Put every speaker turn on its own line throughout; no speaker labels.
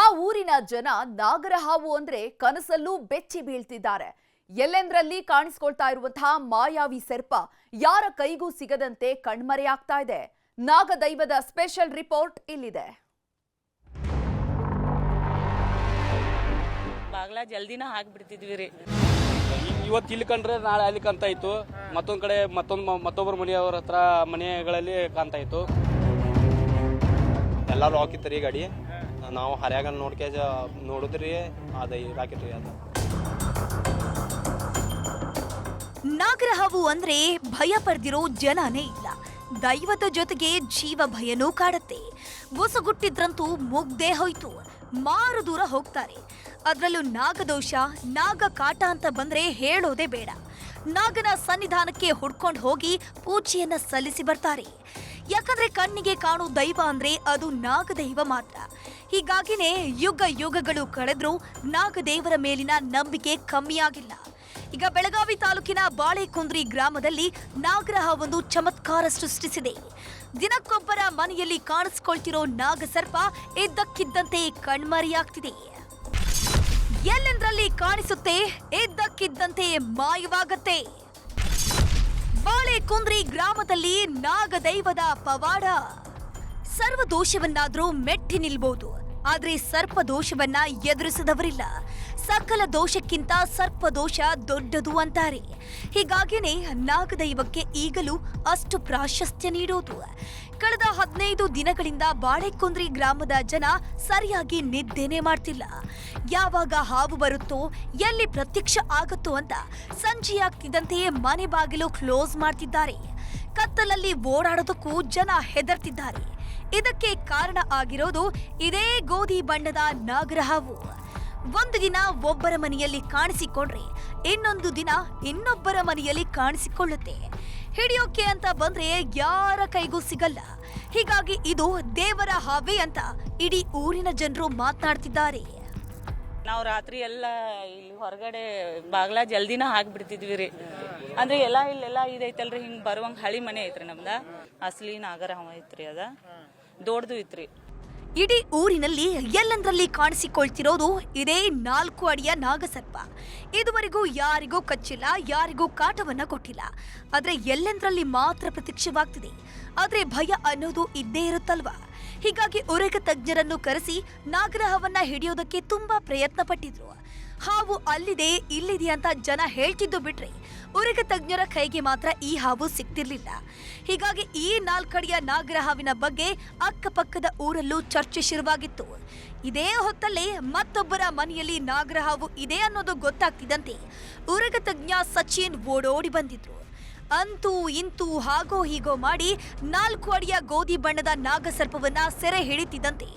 ಆ ಊರಿನ ಜನ ನಾಗರಹಾವು ಅಂದ್ರೆ ಕನಸಲ್ಲೂ ಬೆಚ್ಚಿ ಬೀಳ್ತಿದ್ದಾರೆ. ಎಲ್ಲೆಂದ್ರಲ್ಲಿ ಕಾಣಿಸ್ಕೊಳ್ತಾ ಇರುವಂತಹ ಮಾಯಾವಿ ಸರ್ಪ ಯಾರ ಕೈಗೂ ಸಿಗದಂತೆ ಕಣ್ಮರೆಯಾಗ್ತಾ ಇದೆ. ನಾಗದೈವದ ಸ್ಪೆಷಲ್ ರಿಪೋರ್ಟ್ ಇಲ್ಲಿದೆ.
ಬಾಗ್ಲ ಜಲ್ದಿನ ಹಾಕ್ಬಿಡ್ತಿದ್ವಿ ರೀ.
ಇವತ್ತು ಇಲ್ಲಿ ಕಂಡ್ರೆ ನಾಳೆ ಅಲ್ಲಿ ಕಾಣ್ತಾ ಇತ್ತು. ಮತ್ತೊಂದು ಕಡೆ ಮತ್ತೊಬ್ಬರ ಮನೆಯವರ ಹತ್ರ ಮನೆಗಳಲ್ಲಿ ಕಾಣ್ತಾ ಇತ್ತು. ಎಲ್ಲ ಲಾಕ್ ಇತ್ತು ರೀ ಗಾಡಿ. ನಾವು ಹರ್ಯಾಗ ನೋಡಿದ್ರಿ ಅದ ರಾಕೆಟ್ ರೀ ಅದು.
ನಾಗರಹಾವು ಅಂದ್ರೆ ಭಯ ಪಡೆದಿರೋ ಜನನೇ ಇಲ್ಲ. ದೈವದ ಜೊತೆಗೆ ಜೀವ ಭಯನೂ ಕಾಡುತ್ತೆ. ಬೊಸಗುಟ್ಟಿದ್ರಂತೂ ಮುಗ್ದೇ ಹೋಯ್ತು, ಮಾರು ದೂರ ಹೋಗ್ತಾರೆ. ಅದರಲ್ಲೂ ನಾಗದೋಷ, ನಾಗ ಕಾಟ ಅಂತ ಬಂದ್ರೆ ಹೇಳೋದೇ ಬೇಡ. ನಾಗನ ಸನ್ನಿಧಾನಕ್ಕೆ ಹುಡ್ಕೊಂಡು ಹೋಗಿ ಪೂಜೆಯನ್ನ ಸಲ್ಲಿಸಿ ಬರ್ತಾರೆ. ಯಾಕಂದ್ರೆ ಕಣ್ಣಿಗೆ ಕಾಣೋ ದೈವ ಅಂದ್ರೆ ಅದು ನಾಗದೈವ ಮಾತ್ರ. ಹೀಗಾಗಿನೇ ಯುಗ ಯುಗಗಳು ಕಳೆದ್ರೂ ನಾಗದೇವರ ಮೇಲಿನ ನಂಬಿಕೆ ಕಮ್ಮಿಯಾಗಿಲ್ಲ. ಈಗ ಬೆಳಗಾವಿ ತಾಲೂಕಿನ ಬಾಳೆಕುಂದ್ರಿ ಗ್ರಾಮದಲ್ಲಿ ನಾಗರಹಾವೊಂದು ಚಮತ್ಕಾರ ಸೃಷ್ಟಿಸಿದೆ. ದಿನಕ್ಕೊಬ್ಬರ ಮನೆಯಲ್ಲಿ ಕಾಣಿಸ್ಕೊಳ್ತಿರೋ ನಾಗಸರ್ಪ ಇದ್ದಕ್ಕಿದ್ದಂತೆ ಕಣ್ಮರೆಯಾಗ್ತಿದೆ. ಎಲ್ಲೆಂದ್ರಲ್ಲಿ ಕಾಣಿಸುತ್ತೆ, ಇದ್ದಕ್ಕಿದ್ದಂತೆ ಮಾಯವಾಗತ್ತೆ. ಬಾಳೆಕುಂದ್ರಿ ಗ್ರಾಮದಲ್ಲಿ ನಾಗದೈವದ ಪವಾಡ. ಸರ್ವದೋಷವನ್ನಾದ್ರೂ ಮೆಟ್ಟಿ ನಿಲ್ಬಹುದು, ಆದ್ರೆ ಸರ್ಪದೋಷವನ್ನ ಎದುರಿಸಿದವರಿಲ್ಲ. ಸಕಲ ದೋಷಕ್ಕಿಂತ ಸರ್ಪದೋಷ ದೊಡ್ಡದು ಅಂತಾರೆ. ಹೀಗಾಗಿನೇ ನಾಗದೈವಕ್ಕೆ ಈಗಲೂ ಅಷ್ಟು ಪ್ರಾಶಸ್ತ್ಯ ನೀಡೋದು. ಕಳೆದ 15 ದಿನಗಳಿಂದ ಬಾಳೆಕುಂದ್ರಿ ಗ್ರಾಮದ ಜನ ಸರಿಯಾಗಿ ನಿದ್ದೆನೇ ಮಾಡ್ತಿಲ್ಲ. ಯಾವಾಗ ಹಾವು ಬರುತ್ತೋ, ಎಲ್ಲಿ ಪ್ರತ್ಯಕ್ಷ ಆಗುತ್ತೋ ಅಂತ ಸಂಜೆಯಾಗ್ತಿದ್ದಂತೆಯೇ ಮನೆ ಬಾಗಿಲು ಕ್ಲೋಸ್ ಮಾಡ್ತಿದ್ದಾರೆ. ಕತ್ತಲಲ್ಲಿ ಓಡಾಡೋದಕ್ಕೂ ಜನ ಹೆದರ್ತಿದ್ದಾರೆ. ಇದಕ್ಕೆ ಕಾರಣ ಆಗಿರೋದು ಇದೇ ಗೋಧಿ ಬಣ್ಣದ ನಾಗರಹಾವು. ಒಂದು ದಿನ ಒಬ್ಬರ ಮನೆಯಲ್ಲಿ ಕಾಣಿಸಿಕೊಂಡ್ರೆ ಇನ್ನೊಂದು ದಿನ ಇನ್ನೊಬ್ಬರ ಮನೆಯಲ್ಲಿ ಕಾಣಿಸಿಕೊಳ್ಳುತ್ತೆ. ಹಿಡಿಯೋಕೆ ಅಂತ ಬಂದ್ರೆ ಯಾರ ಕೈಗೂ ಸಿಗಲ್ಲ. ಹೀಗಾಗಿ ಇದು ದೇವರ ಹಾವೇ ಅಂತ ಇಡೀ ಊರಿನ ಜನರು ಮಾತನಾಡ್ತಿದ್ದಾರೆ.
ನಾವು ರಾತ್ರಿ ಎಲ್ಲ ಇಲ್ಲಿ ಹೊರಗಡೆ ಬಾಗ್ಲ ಜಲ್ದಿನ ಹಾಕ್ಬಿಡ್ತಿದ್ವಿ ರೀ. ಅಂದ್ರೆ ಇಲ್ಲೆಲ್ಲ ಇದೈತಲ್ರಿ, ಹಿಂಗ್ ಬರುವಂಗ ಹಳಿ ಮನೆ ಐತ್ರಿ ನಮ್ದ. ಅಸಲಿ ನಾಗರಹಾವ ಐತ್ರಿ, ಅದ ದೊಡ್ಡದು ಐತ್ರಿ.
ಇಡೀ ಊರಿನಲ್ಲಿ ಎಲ್ಲೆಂದ್ರಲ್ಲಿ ಕಾಣಿಸಿಕೊಳ್ತಿರೋದು ಇದೇ 4 ಅಡಿಯ ನಾಗಸರ್ಪ. ಇದುವರೆಗೂ ಯಾರಿಗೂ ಕಚ್ಚಿಲ್ಲ, ಯಾರಿಗೂ ಕಾಟವನ್ನ ಕೊಟ್ಟಿಲ್ಲ. ಆದ್ರೆ ಎಲ್ಲೆಂದ್ರಲ್ಲಿ ಮಾತ್ರ ಪ್ರತ್ಯಕ್ಷವಾಗ್ತಿದೆ. ಆದ್ರೆ ಭಯ ಅನ್ನೋದು ಇದ್ದೇ ಇರುತ್ತಲ್ವಾ. ಹೀಗಾಗಿ ಉರಗ ತಜ್ಞರನ್ನು ಕರೆಸಿ ನಾಗರಹಾವನ್ನ ಹಿಡಿಯೋದಕ್ಕೆ ತುಂಬಾ ಪ್ರಯತ್ನ ಪಟ್ಟಿದ್ರು. ಹಾವು ಅಲ್ಲಿದೆ ಇಲ್ಲಿದೆ ಅಂತ ಜನ ಹೇಳ್ತಿದ್ದು ಬಿಟ್ರೆ ಉರಗ ತಜ್ಞರ ಕೈಗೆ ಮಾತ್ರ ಈ ಹಾವು ಸಿಕ್ತಿರ್ಲಿಲ್ಲ. ಹೀಗಾಗಿ ಈ 4 ಅಡಿಯ ನಾಗರಹಾವಿನ ಬಗ್ಗೆ ಅಕ್ಕಪಕ್ಕದ ಊರಲ್ಲೂ ಚರ್ಚೆ ಶುರುವಾಗಿತ್ತು. ಇದೇ ಹೊತ್ತಲ್ಲೇ ಮತ್ತೊಬ್ಬರ ಮನೆಯಲ್ಲಿ ನಾಗರಹಾವು ಇದೆ ಅನ್ನೋದು ಗೊತ್ತಾಗ್ತಿದ್ದಂತೆ ಉರಗ ತಜ್ಞ ಸಚಿನ್ ಓಡೋಡಿ ಬಂದಿದ್ರು. ಅಂತೂ ಇಂತೂ ಹಾಗೋ ಹೀಗೋ ಮಾಡಿ 4 ಅಡಿಯ ಗೋಧಿ ಬಣ್ಣದ ನಾಗಸರ್ಪವನ್ನ ಸೆರೆ ಹಿಡಿತಿದ್ದಂತೆ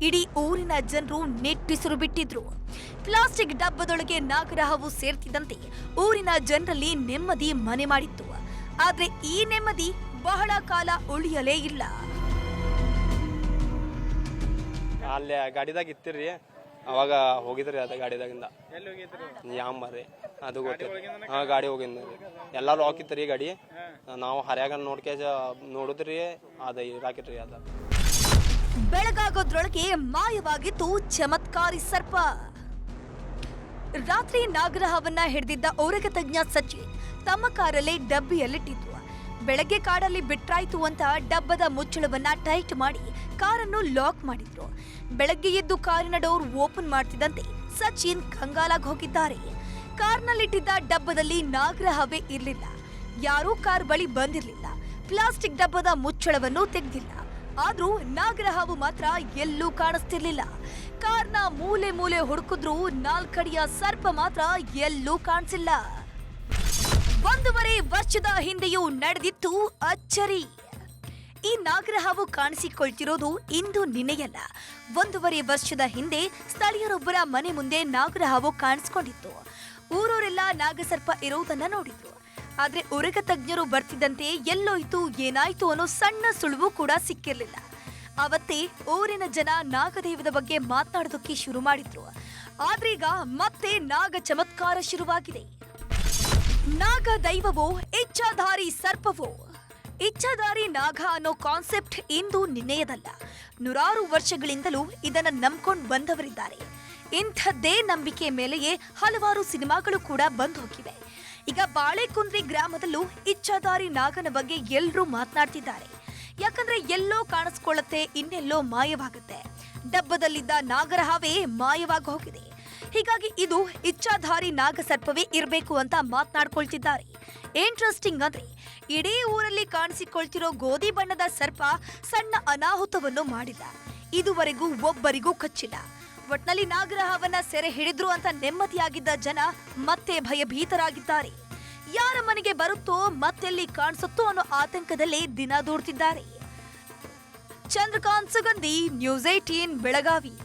ಇಡೀ ಊರಿನ ಜನರು ನಿಟ್ಟುಸಿರು ಬಿಟ್ಟಿದ್ರು. ಪ್ಲಾಸ್ಟಿಕ್ ಡಬ್ಬದೊಳಗೆ ನಾಗರಹಾವು ಸೇರ್ತಿದ್ದಂತೆ ಊರಿನ ಜನರಲ್ಲಿ ನೆಮ್ಮದಿ ಮನೆ ಮಾಡಿತ್ತು. ಆದ್ರೆ ಈ ನೆಮ್ಮದಿ ಬಹಳ ಕಾಲ ಉಳಿಯಲೇ ಇಲ್ಲ.
ಅಲ್ಲಿ ಗಾಡಿದಾಗ ಇತ್ತಿರಿ, ಅವಾಗ ಹೋಗಿದ್ರಿ ಅದ ಗಾಡಿದಾಗಿಂದ. ಯಾಂಬರಿ ಅದು ಗೊತ್ತಿಲ್ಲ. ಗಾಡಿ ಹೋಗಿದ್ರಿ, ಎಲ್ಲ ಲಾಕ್ ಇತ್ತು ರೀ ಗಾಡಿ. ನಾವು ಹರ್ಯಾಗ ನೋಡಿದ್ರಿ ಅದ ರಾಕೆಟ್ ರೀ ಅದ.
ಬೆಳಗಾಗೋದ್ರೊಳಗೆ ಮಾಯವಾಗಿತ್ತು ಚಮತ್ಕಾರಿ ಸರ್ಪ. ರಾತ್ರಿ ನಾಗರಹಾವನ್ನ ಹಿಡಿದಿದ್ದ ಉರಗ ತಜ್ಞ ಸಚಿನ್ ತಮ್ಮ ಕಾರಲ್ಲೇ ಡಬ್ಬಿಯಲ್ಲಿಟ್ಟಿದ್ರು. ಬೆಳಗ್ಗೆ ಕಾಡಲ್ಲಿ ಬಿಟ್ರಾಯ್ತು ಅಂತ ಡಬ್ಬದ ಮುಚ್ಚಳವನ್ನ ಟೈಟ್ ಮಾಡಿ ಕಾರನ್ನು ಲಾಕ್ ಮಾಡಿದ್ರು. ಬೆಳಗ್ಗೆ ಎದ್ದು ಕಾರಿನ ಡೋರ್ ಓಪನ್ ಮಾಡ್ತಿದ್ದಂತೆ ಸಚಿನ್ ಕಂಗಾಲಾಗಿ ಹೋಗಿದ್ದಾರೆ. ಕಾರ್ನಲ್ಲಿಟ್ಟಿದ್ದ ಡಬ್ಬದಲ್ಲಿ ನಾಗರಹಾವೇ ಇರ್ಲಿಲ್ಲ. ಯಾರೂ ಕಾರ್ ಬಳಿ ಬಂದಿರ್ಲಿಲ್ಲ. ಪ್ಲಾಸ್ಟಿಕ್ ಡಬ್ಬದ ಮುಚ್ಚಳವನ್ನು ತೆಗೆದಿಲ್ಲ. ಆದ್ರೂ ನಾಗರಹಾವು ಮಾತ್ರ ಎಲ್ಲೂ ಕಾಣಿಸ್ತಿರ್ಲಿಲ್ಲ. ಕಾರ್ನ ಮೂಲೆ ಮೂಲೆ ಹುಡುಕಿದ್ರೂ 4 ಅಡಿಯ ಸರ್ಪ ಮಾತ್ರ ಎಲ್ಲೂ ಕಾಣಿಸಿಲ್ಲ. 1.5 ವರ್ಷದ ಹಿಂದೆಯೂ ನಡೆದಿತ್ತು ಅಚ್ಚರಿ. ಈ ನಾಗರಹಾವು ಕಾಣಿಸಿಕೊಳ್ತಿರೋದು ಇಂದು ನಿನ್ನೆಯಲ್ಲ. 1.5 ವರ್ಷದ ಹಿಂದೆ ಸ್ಥಳೀಯರೊಬ್ಬರ ಮನೆ ಮುಂದೆ ನಾಗರಹಾವು ಕಾಣಿಸ್ಕೊಂಡಿತ್ತು. ಊರವರೆಲ್ಲ ನಾಗಸರ್ಪ ಇರೋದನ್ನ ನೋಡಿದ್ರು. ಆದ್ರೆ ಉರಗ ತಜ್ಞರು ಬರ್ತಿದ್ದಂತೆ ಎಲ್ಲೋಯ್ತು ಏನಾಯ್ತು ಅನ್ನೋ ಸಣ್ಣ ಸುಳುವು ಕೂಡ ಸಿಕ್ಕಿರ್ಲಿಲ್ಲ. ಅವತ್ತೇ ಊರಿನ ಜನ ನಾಗದೇವದ ಬಗ್ಗೆ ಮಾತನಾಡೋದಕ್ಕೆ ಶುರು ಮಾಡಿದ್ರು. ಆದ್ರೀಗ ಮತ್ತೆ ನಾಗ ಚಮತ್ಕಾರ ಶುರುವಾಗಿದೆ. ನಾಗ ದೈವವೋ, ಇಚ್ಛಾಧಾರಿ ಸರ್ಪವೋ, ಇಚ್ಛಾಧಾರಿ ನಾಗ ಅನ್ನೋ ಕಾನ್ಸೆಪ್ಟ್ ಇಂದು ನಿನ್ನೆಯದಲ್ಲ. ನೂರಾರು ವರ್ಷಗಳಿಂದಲೂ ಇದನ್ನ ನಂಬ್ಕೊಂಡು ಬಂದವರಿದ್ದಾರೆ. ಇಂಥದ್ದೇ ನಂಬಿಕೆ ಮೇಲೆಯೇ ಹಲವಾರು ಸಿನಿಮಾಗಳು ಕೂಡ ಬಂದು ಹೋಗಿವೆ. ಈಗ ಬಾಳೆಕುಂದ್ರಿ ಗ್ರಾಮದಲ್ಲೂ ಇಚ್ಛಾಧಾರಿ ನಾಗನ ಬಗ್ಗೆ ಎಲ್ಲರೂ ಮಾತನಾಡ್ತಿದ್ದಾರೆ. ಯಾಕಂದ್ರೆ ಎಲ್ಲೋ ಕಾಣಿಸ್ಕೊಳ್ಳುತ್ತೆ, ಇನ್ನೆಲ್ಲೋ ಮಾಯವಾಗುತ್ತೆ. ಡಬ್ಬದಲ್ಲಿದ್ದ ನಾಗರ ಹಾವೇ ಮಾಯವಾಗಿ ಹೋಗಿದೆ. ಹೀಗಾಗಿ ಇದು ಇಚ್ಛಾಧಾರಿ ನಾಗ ಸರ್ಪವೇ ಇರಬೇಕು ಅಂತ ಮಾತನಾಡ್ಕೊಳ್ತಿದ್ದಾರೆ. ಇಂಟ್ರೆಸ್ಟಿಂಗ್ ಅಂದ್ರೆ ಇಡೀ ಊರಲ್ಲಿ ಕಾಣಿಸಿಕೊಳ್ತಿರೋ ಗೋಧಿ ಬಣ್ಣದ ಸರ್ಪ ಸಣ್ಣ ಅನಾಹುತವನ್ನು ಮಾಡಿಲ್ಲ. ಇದುವರೆಗೂ ಒಬ್ಬರಿಗೂ ಕಚ್ಚಿಲ್ಲ. ಒಟ್ನಲ್ಲಿ ನಾಗರ ಹಾವನ್ನ ಸೆರೆ ಹಿಡಿದ್ರು ಅಂತ ನೆಮ್ಮದಿಯಾಗಿದ್ದ ಜನ ಮತ್ತೆ ಭಯಭೀತರಾಗಿದ್ದಾರೆ. ಯಾರ ಮನೆಗೆ ಬರುತ್ತೋ ಮತ್ತೆಲ್ಲಿ ಕಾಣಿಸುತ್ತೋ ಅನ್ನೋ ಆತಂಕದಲ್ಲೇ ದಿನ ದೂಡ್ತಿದ್ದಾರೆ. ಚಂದ್ರಕಾಂತ್ ಸುಗಂಧಿ, ನ್ಯೂಸ್ 18 ಬೆಳಗಾವಿ.